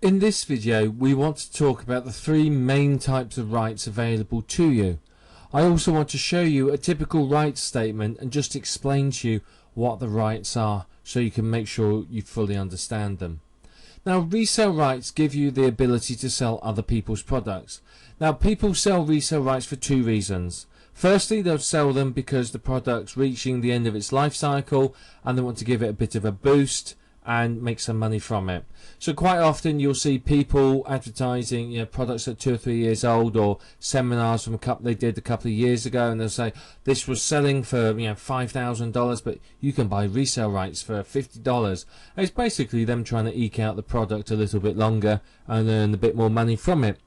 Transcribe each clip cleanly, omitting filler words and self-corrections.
In this video, we want to talk about the three main types of rights available to you. I also want to show you a typical rights statement and just explain to you what the rights are so you can make sure you fully understand them. Now, resale rights give you the ability to sell other people's products. Now, people sell resale rights for two reasons. Firstly, they'll sell them because the product's reaching the end of its life cycle and they want to give it a bit of a boost and make some money from it. So quite often you'll see people advertising products that are 2 or 3 years old, or seminars from they did a couple of years ago, and they'll say this was selling for $5,000, but you can buy resale rights for $50. And it's basically them trying to eke out the product a little bit longer and earn a bit more money from it.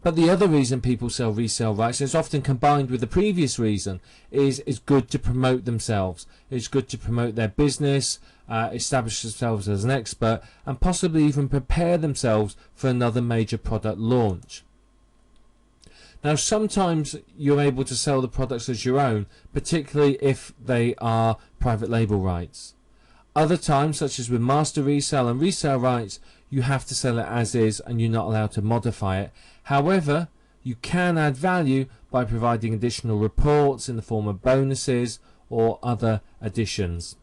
But the other reason people sell resale rights, is often combined with the previous reason, is good to promote themselves. It's good to promote their business, establish themselves as an expert, and possibly even prepare themselves for another major product launch. Now, sometimes you're able to sell the products as your own, particularly if they are private label rights. Other times, such as with master resale and resale rights, you have to sell it as is and you're not allowed to modify it. However, you can add value by providing additional reports in the form of bonuses or other additions.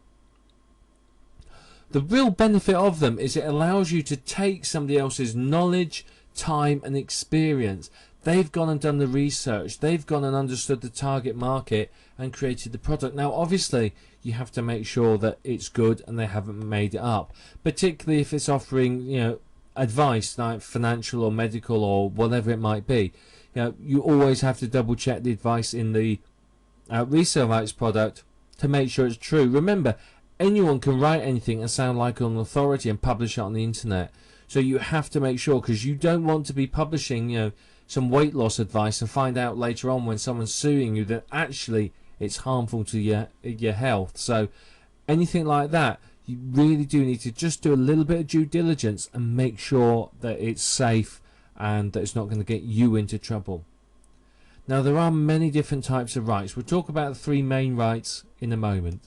The real benefit of them is it allows you to take somebody else's knowledge, time and experience. They've gone and done the research, they've gone and understood the target market and created the product. Now obviously you have to make sure that it's good and they haven't made it up, particularly if it's offering advice like financial or medical or whatever it might be. You always have to double check the advice in the resale rights product to make sure it's true. Remember, anyone can write anything and sound like an authority and publish it on the internet, so you have to make sure, because you don't want to be publishing some weight loss advice and find out later on when someone's suing you that actually it's harmful to your health. So anything like that, you really do need to just do a little bit of due diligence and make sure that it's safe and that it's not going to get you into trouble. Now, there are many different types of rights. We'll talk about the three main rights in a moment.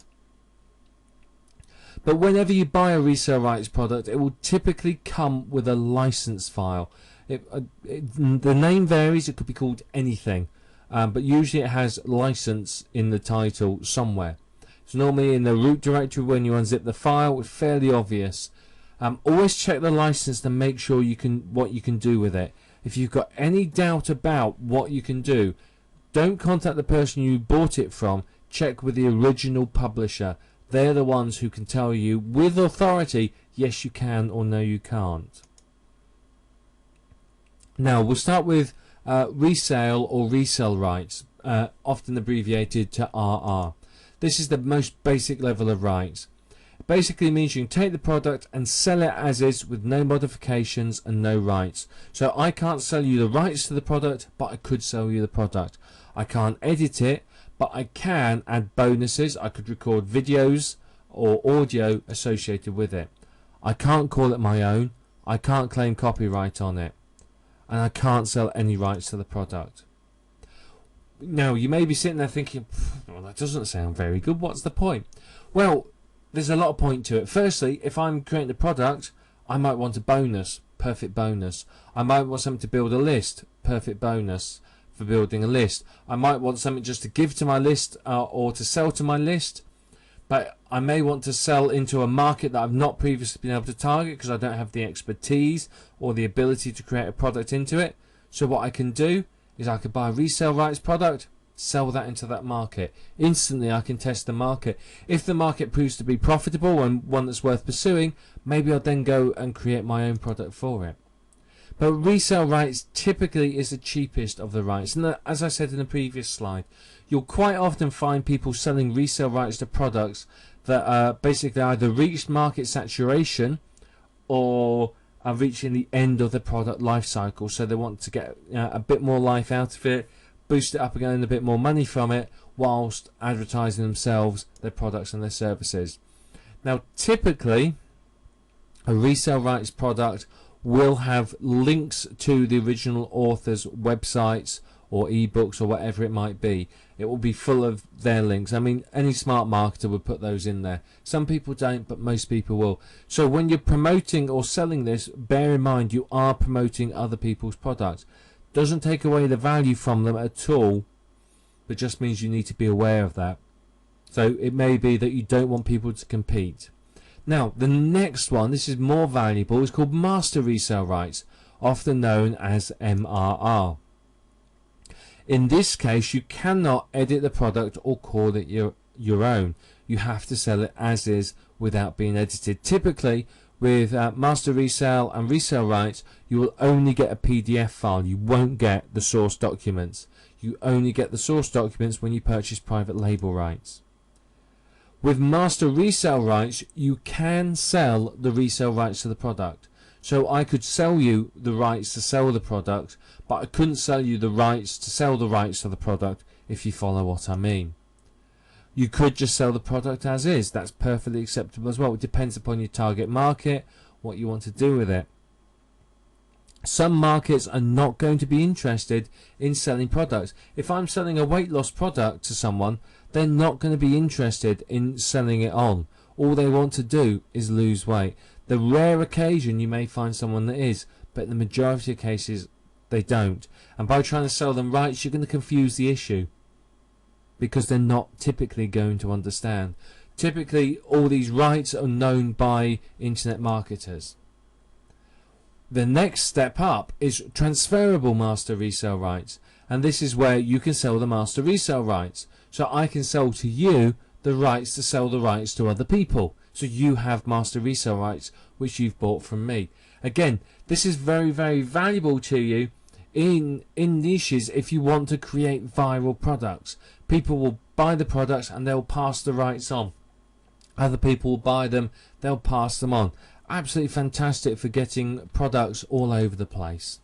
But whenever you buy a resale rights product, it will typically come with a license file. The name varies, it could be called anything, but usually it has license in the title somewhere. It's normally in the root directory when you unzip the file. It's fairly obvious. Always check the license to make sure what you can do with it. If you've got any doubt about what you can do, don't contact the person you bought it from. Check with the original publisher. They're the ones who can tell you with authority, yes you can or no you can't. Now we'll start with resale or resale rights, often abbreviated to RR. This is the most basic level of rights. It basically means you can take the product and sell it as is with no modifications and no rights. So I can't sell you the rights to the product, but I could sell you the product. I can't edit it, but I can add bonuses. I could record videos or audio associated with it. I can't call it my own. I can't claim copyright on it. And I can't sell any rights to the product. Now, you may be sitting there thinking, well, that doesn't sound very good. What's the point? Well, there's a lot of point to it. Firstly, if I'm creating a product, I might want a bonus. Perfect bonus. I might want something to build a list. Perfect bonus for building a list. I might want something just to give to my list or to sell to my list, but I may want to sell into a market that I've not previously been able to target because I don't have the expertise or the ability to create a product into it. So what I can do is I could buy a resale rights product, sell that into that market. Instantly I can test the market. If the market proves to be profitable and one that's worth pursuing, maybe I'll then go and create my own product for it. But resale rights typically is the cheapest of the rights, and as I said in the previous slide, you'll quite often find people selling resale rights to products that are basically either reached market saturation or are reaching the end of the product life cycle, so they want to get a bit more life out of it, boost it up again, and a bit more money from it, whilst advertising themselves, their products and their services. Now typically a resale rights product will have links to the original author's websites or ebooks or whatever it might be. It will be full of their links. I mean, any smart marketer would put those in there. Some people don't, but most people will. So when you're promoting or selling this, bear in mind you are promoting other people's products. Doesn't take away the value from them at all, but just means you need to be aware of that. So it may be that you don't want people to compete. Now, the next one, this is more valuable, is called master resale rights, often known as MRR. In this case, you cannot edit the product or call it your own. You have to sell it as is without being edited. Typically, with master resale and resale rights, you will only get a PDF file. You won't get the source documents. You only get the source documents when you purchase private label rights. With master resale rights, you can sell the resale rights to the product. So I could sell you the rights to sell the product, but I couldn't sell you the rights to sell the rights to the product, if you follow what I mean. You could just sell the product as is. That's perfectly acceptable as well. It depends upon your target market, what you want to do with it. Some markets are not going to be interested in selling products. If I'm selling a weight loss product to someone, they're not going to be interested in selling it on. All they want to do is lose weight. The rare occasion you may find someone that is, but in the majority of cases they don't. And by trying to sell them rights, you're going to confuse the issue, because they're not typically going to understand. Typically, all these rights are known by internet marketers. The next step up is transferable master resale rights, and this is where you can sell the master resale rights. So I can sell to you the rights to sell the rights to other people. So you have master resale rights which you've bought from me. Again, this is very, very valuable to you in niches if you want to create viral products. People will buy the products and they'll pass the rights on. Other people will buy them, they'll pass them on. Absolutely fantastic for getting products all over the place.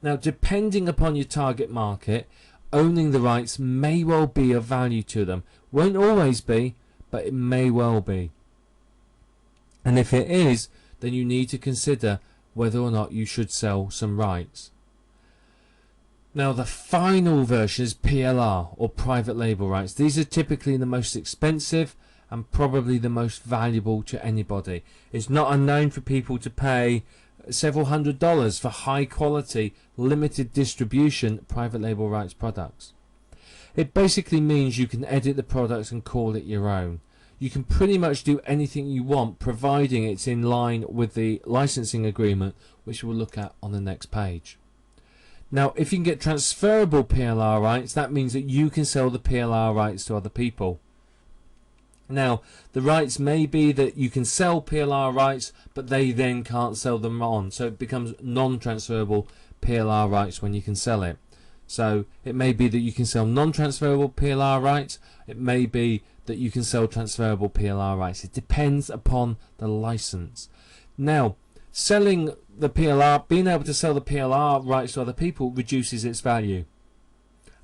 Now, depending upon your target market, owning the rights may well be of value to them. Won't always be, but it may well be. And if it is, then you need to consider whether or not you should sell some rights. Now, the final version is PLR, or private label rights. These are typically the most expensive and probably the most valuable to anybody. It's not unknown for people to pay several $100s for high quality, limited distribution private label rights products. It basically means you can edit the products and call it your own. You can pretty much do anything you want, providing it's in line with the licensing agreement, which we'll look at on the next page. Now, if you can get transferable PLR rights, that means that you can sell the PLR rights to other people. Now, the rights may be that you can sell PLR rights, but they then can't sell them on. So it becomes non-transferable PLR rights when you can sell it. So it may be that you can sell non-transferable PLR rights. It may be that you can sell transferable PLR rights. It depends upon the license. Now, selling the PLR, being able to sell the PLR rights to other people reduces its value.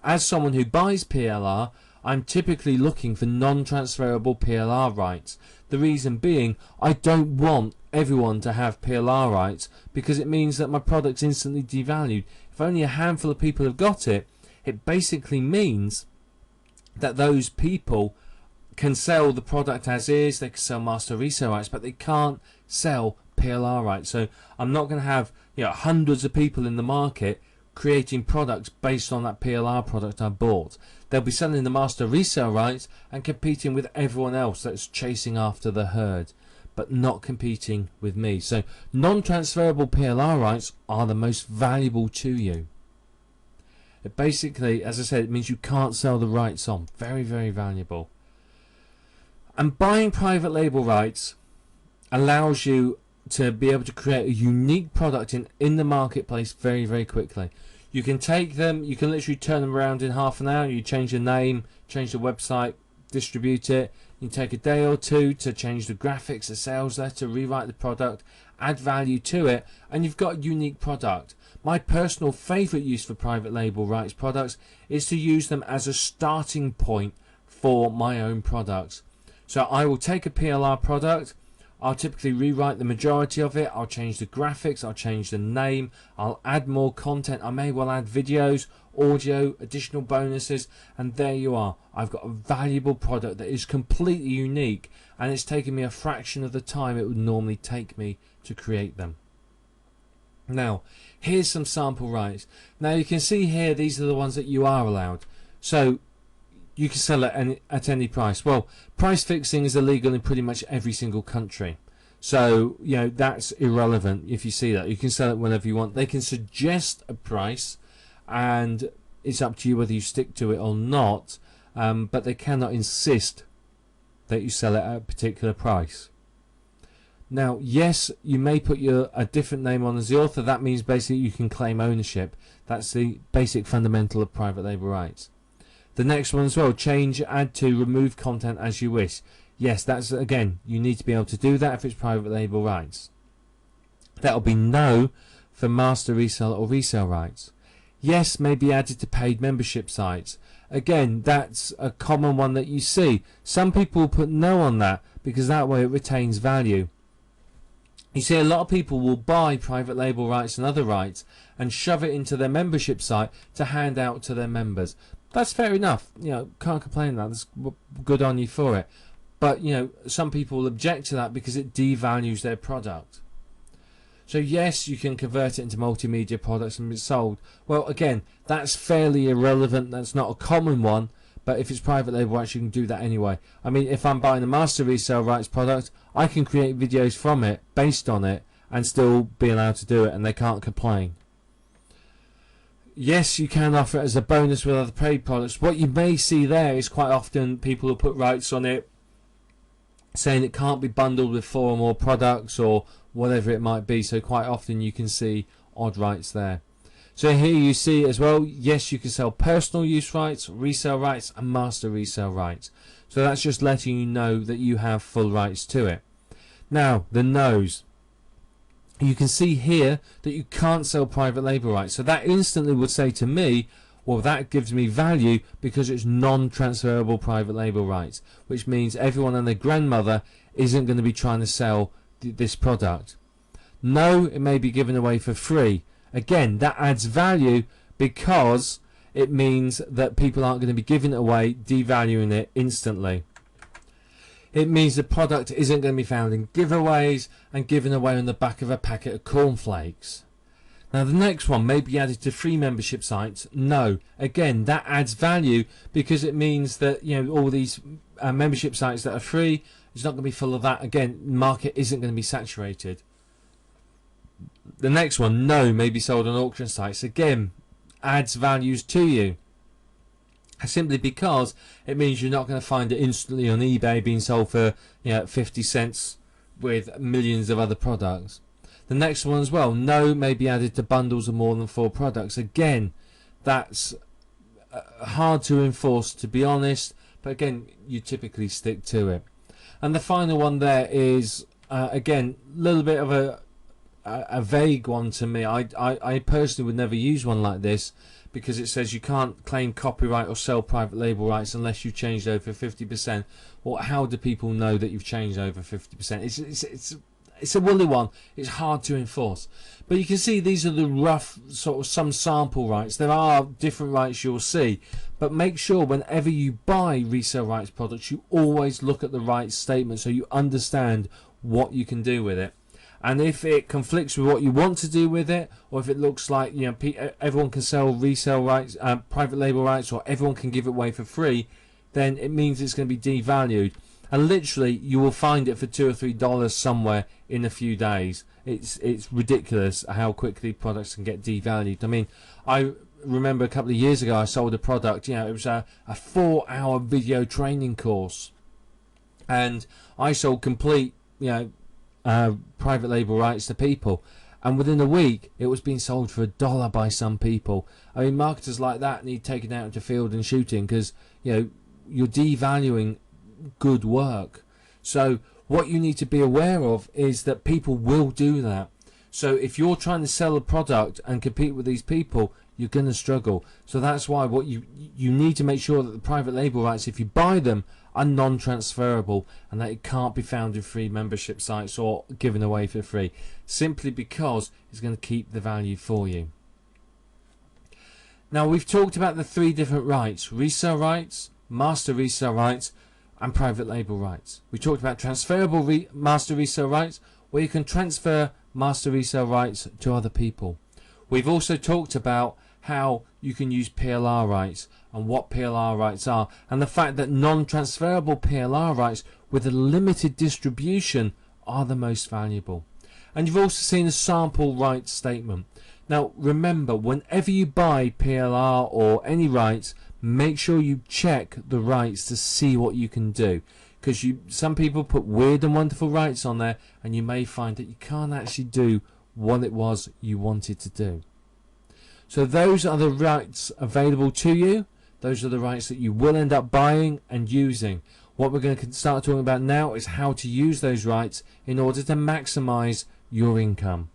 As someone who buys PLR, I'm typically looking for non-transferable PLR rights. The reason being, I don't want everyone to have PLR rights because it means that my product's instantly devalued. If only a handful of people have got it, it basically means that those people can sell the product as is, they can sell master resale rights, but they can't sell PLR rights. So I'm not going to have hundreds of people in the market creating products based on that PLR product I bought. They'll be selling the master resale rights and competing with everyone else that's chasing after the herd, but not competing with me. So non-transferable PLR rights are the most valuable to you. It basically, as I said, it means you can't sell the rights on. Very, very valuable. And buying private label rights allows you to be able to create a unique product in the marketplace very, very quickly. You can take them, you can literally turn them around in half an hour. You change the name, change the website, distribute it. You take a day or two to change the graphics, the sales letter, rewrite the product, add value to it, and you've got a unique product. My personal favorite use for private label rights products is to use them as a starting point for my own products. So I will take a PLR product, I'll typically rewrite the majority of it. I'll change the graphics, I'll change the name, I'll add more content. I may well add videos, audio, additional bonuses, and there you are. I've got a valuable product that is completely unique, and it's taken me a fraction of the time it would normally take me to create them. Now, here's some sample rights. Now you can see here, these are the ones that you are allowed. So you can sell it at any price. Well, price fixing is illegal in pretty much every single country. So, you know, that's irrelevant if you see that. You can sell it whenever you want. They can suggest a price, and it's up to you whether you stick to it or not. But they cannot insist that you sell it at a particular price. Now, yes, you may put a different name on as the author. That means basically you can claim ownership. That's the basic fundamental of private label rights. The next one as well, change, add to, remove content as you wish. Yes, that's, again, you need to be able to do that if it's private label rights. That'll be no for master, resell or resale rights. Yes, may be added to paid membership sites. Again, that's a common one that you see. Some people put no on that because that way it retains value. You see, a lot of people will buy private label rights and other rights and shove it into their membership site to hand out to their members. That's fair enough, you know, can't complain that, that's good on you for it. But, you know, some people will object to that because it devalues their product. So yes, you can convert it into multimedia products and be sold. Well, again, that's fairly irrelevant, that's not a common one, but if it's private label rights, you can do that anyway. I mean, if I'm buying a master resale rights product, I can create videos from it, based on it, and still be allowed to do it, and they can't complain. Yes, you can offer it as a bonus with other paid products. What you may see there is quite often people will put rights on it saying it can't be bundled with 4 or more products or whatever it might be. So quite often you can see odd rights there. So here you see as well, yes, you can sell personal use rights, resale rights and master resale rights. So that's just letting you know that you have full rights to it. Now, the no's. You can see here that you can't sell private label rights. So that instantly would say to me, well, that gives me value because it's non-transferable private label rights, which means everyone and their grandmother isn't going to be trying to sell this product. No, it may be given away for free. Again, that adds value because it means that people aren't going to be giving it away, devaluing it instantly. It means the product isn't going to be found in giveaways and given away on the back of a packet of cornflakes. Now the next one may be added to free membership sites. No, again, that adds value because it means that, you know, all these membership sites that are free, it's not going to be full of that. Again, market isn't going to be saturated. The next one, no, may be sold on auction sites. Again, adds values to you. Simply because it means you're not going to find it instantly on eBay being sold for, you know, 50 cents with millions of other products. The next one as well, no may be added to bundles of more than 4 products. Again, that's hard to enforce, to be honest, but again, you typically stick to it. And the final one there is, again, a little bit of a vague one to me. I personally would never use one like this, because it says you can't claim copyright or sell private label rights unless you've changed over 50%. Well, how do people know that you've changed over 50%? It's a woolly one. It's hard to enforce. But you can see these are the rough sort of some sample rights. There are different rights you'll see, but make sure whenever you buy resale rights products, you always look at the rights statement so you understand what you can do with it. And if it conflicts with what you want to do with it, or if it looks like, you know, everyone can sell resale rights, private label rights, or everyone can give it away for free, then it means it's going to be devalued. And literally, you will find it for $2 or $3 somewhere in a few days. It's ridiculous how quickly products can get devalued. I mean, I remember a couple of years ago, I sold a product. You know, it was a 4-hour video training course, and I sold complete, you know, private label rights to people, and within a week it was being sold for $1 by some people. I mean, marketers like that need taken out into field and shooting, because, you know, you're devaluing good work. So what you need to be aware of is that people will do that. So if you're trying to sell a product and compete with these people, you're going to struggle. So that's why what you need to make sure that the private label rights, if you buy them, are non-transferable and that it can't be found in free membership sites or given away for free, simply because it's going to keep the value for you. Now, we've talked about the 3 different rights: resale rights, master resale rights, and private label rights. We talked about transferable master resale rights, where you can transfer master resale rights to other people. We've also talked about how you can use PLR rights and what PLR rights are, and the fact that non-transferable PLR rights with a limited distribution are the most valuable. And you've also seen a sample rights statement. Now remember, whenever you buy PLR or any rights, make sure you check the rights to see what you can do, because some people put weird and wonderful rights on there and you may find that you can't actually do what it was you wanted to do. So those are the rights available to you. Those are the rights that you will end up buying and using. What we're going to start talking about now is how to use those rights in order to maximize your income.